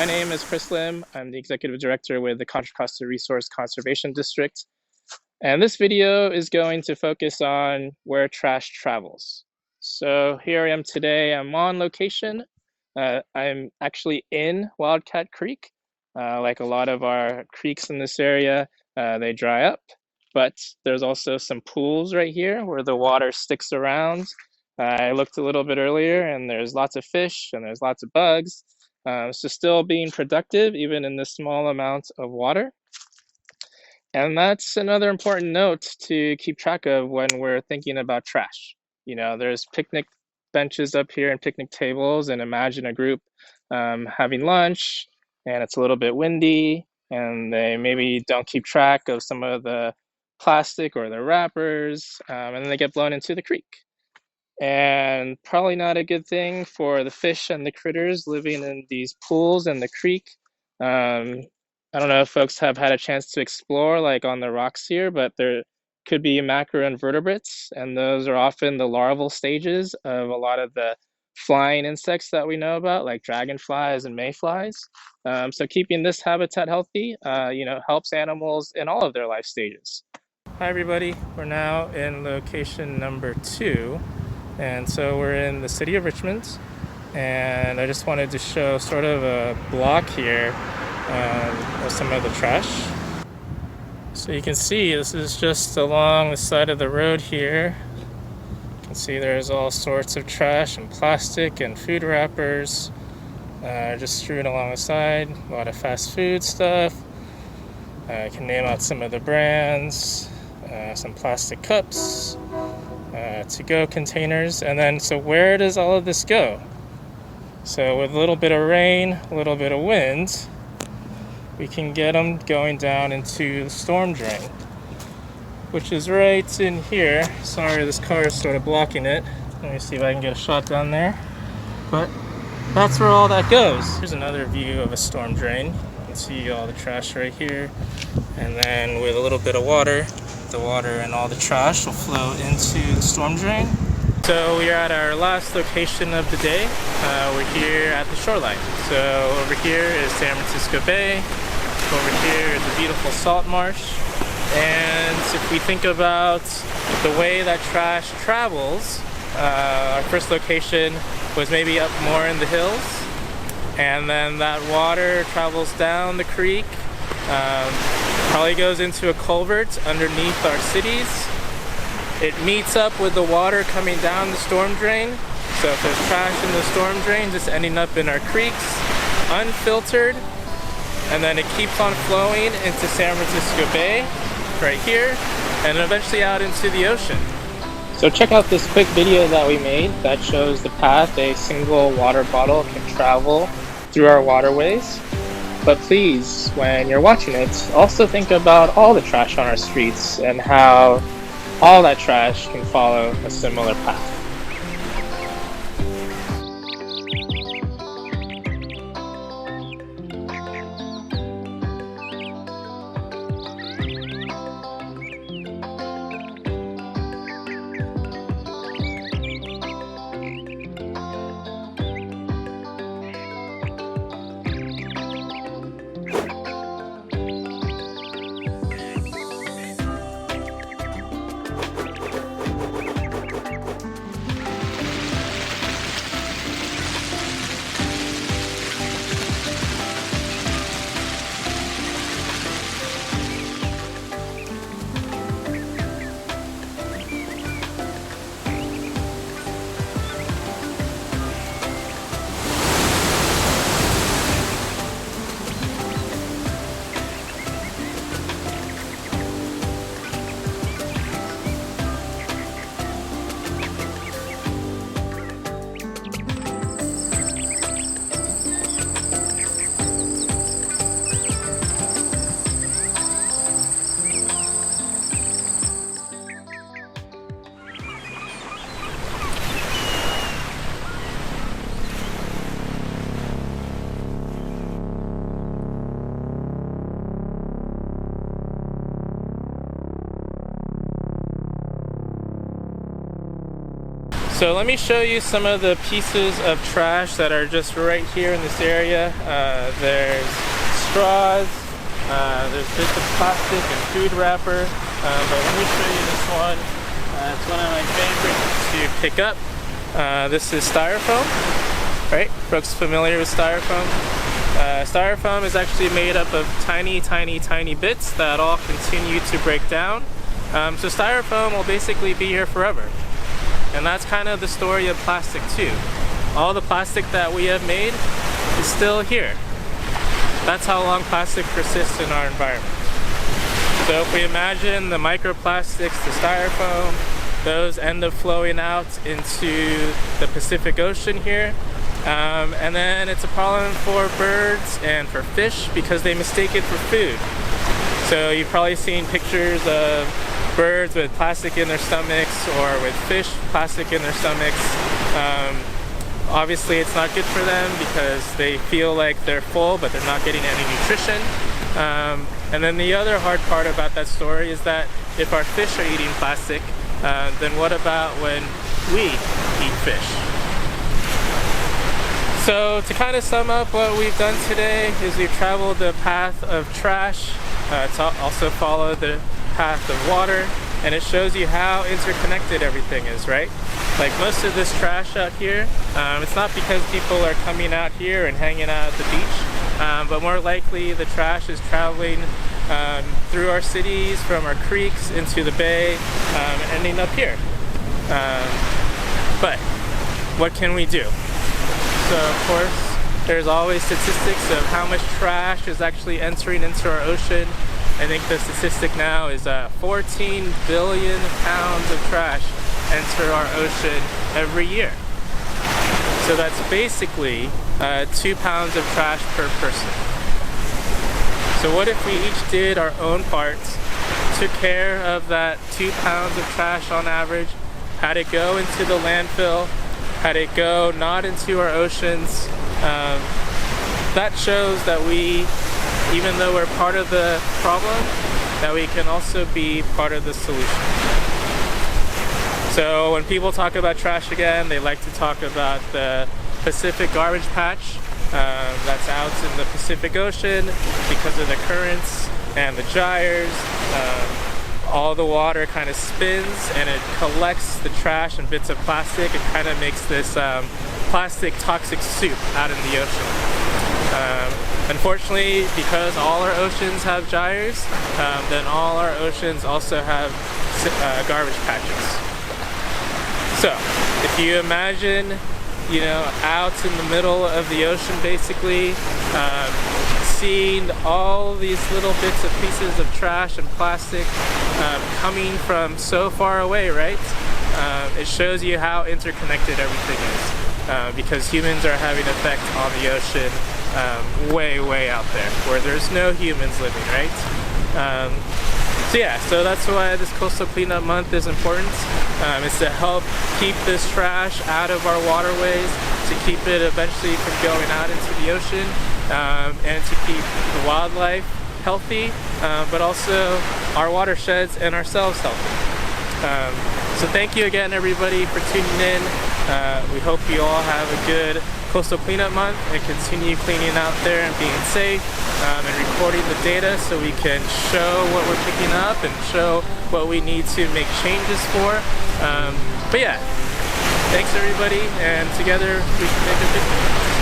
My name is Chris Lim. I'm the Executive Director with the Contra Costa Resource Conservation District. And this video is going to focus on where trash travels. So here I am today. I'm on location. I'm actually in Wildcat Creek. Like a lot of our creeks in this area, they dry up. But there's also some pools right here where the water sticks around. I looked a little bit earlier and there's lots of fish and there's lots of bugs. So still being productive even in this small amount of water. And that's another important note to keep track of when we're thinking about trash. You know, there's picnic benches up here and picnic tables, and imagine a group having lunch and it's a little bit windy and they maybe don't keep track of some of the plastic or the wrappers, and then they get blown into the creek. And probably not a good thing for the fish and the critters living in these pools in the creek. I don't know if folks have had a chance to explore like on the rocks here, but there could be macroinvertebrates, and those are often the larval stages of a lot of the flying insects that we know about, like dragonflies and mayflies. So keeping this habitat healthy, helps animals in all of their life stages. Hi everybody, we're now in location number 2. And so we're in the city of Richmond, and I just wanted to show sort of a block here of some of the trash. So you can see this is just along the side of the road here. You can see there's all sorts of trash and plastic and food wrappers just strewn along the side. A lot of fast food stuff. I can name out some of the brands, some plastic cups, to-go containers. And then, so where does all of this go? So with a little bit of rain, a little bit of wind, we can get them going down into the storm drain, which is right in here. Sorry, this car is sort of blocking it. Let me see if I can get a shot down there. But that's where all that goes. Here's another view of a storm drain. You can see all the trash right here. And then with a little bit of water, the water and all the trash will flow into the storm drain. So we are at our last location of the day. We're here at the shoreline. So over here is San Francisco Bay. Over here is a beautiful salt marsh. And if we think about the way that trash travels, our first location was maybe up more in the hills. And then that water travels down the creek, probably goes into a culvert underneath our cities. It meets up with the water coming down the storm drain. So if there's trash in the storm drain, just ending up in our creeks, unfiltered, and then it keeps on flowing into San Francisco Bay, right here, and eventually out into the ocean. So check out this quick video that we made that shows the path a single water bottle can travel through our waterways. But please, when you're watching it, also think about all the trash on our streets and how all that trash can follow a similar path. So let me show you some of the pieces of trash that are just right here in this area. There's straws, there's bits of plastic and food wrapper, but let me show you this one. It's one of my favorites to pick up. This is styrofoam, right? Folks familiar with styrofoam? Styrofoam is actually made up of tiny bits that all continue to break down. So styrofoam will basically be here forever. And that's kind of the story of plastic too. All the plastic that we have made is still here. That's how long plastic persists in our environment. So if we imagine the microplastics, the styrofoam, those end up flowing out into the Pacific Ocean here. And then it's a problem for birds and for fish because they mistake it for food. So you've probably seen pictures of birds with plastic in their stomachs, or with fish plastic in their stomachs. Obviously it's not good for them because they feel like they're full but they're not getting any nutrition. And then the other hard part about that story is that if our fish are eating plastic, then what about when we eat fish? So to kind of sum up what we've done today is we've traveled the path of trash, to also follow the path of water, and it shows you how interconnected everything is, right? Like most of this trash out here, it's not because people are coming out here and hanging out at the beach, but more likely the trash is traveling through our cities, from our creeks into the bay, and ending up here. But what can we do? So of course, there's always statistics of how much trash is actually entering into our ocean. I think the statistic now is 14 billion pounds of trash enter our ocean every year. So that's basically 2 pounds of trash per person. So what if we each did our own parts, took care of that 2 pounds of trash on average, had it go into the landfill, had it go not into our oceans? That shows that we, even though we're part of the problem, that we can also be part of the solution. So when people talk about trash again, they like to talk about the Pacific garbage patch that's out in the Pacific Ocean because of the currents and the gyres. All the water kind of spins and it collects the trash and bits of plastic. It kind of makes this plastic toxic soup out in the ocean. Unfortunately, because all our oceans have gyres, then all our oceans also have garbage patches. So, if you imagine, you know, out in the middle of the ocean basically, seeing all these little bits of pieces of trash and plastic coming from so far away, right? It shows you how interconnected everything is, because humans are having an effect on the ocean way out there, where there's no humans living, right? So yeah, so that's why this Coastal Cleanup Month is important. It's to help keep this trash out of our waterways, to keep it eventually from going out into the ocean, and to keep the wildlife healthy, but also our watersheds and ourselves healthy. So thank you again, everybody, for tuning in. We hope you all have a good Coastal Cleanup Month and continue cleaning out there and being safe, and recording the data so we can show what we're picking up and show what we need to make changes for. But yeah, thanks everybody, and together we can make a difference.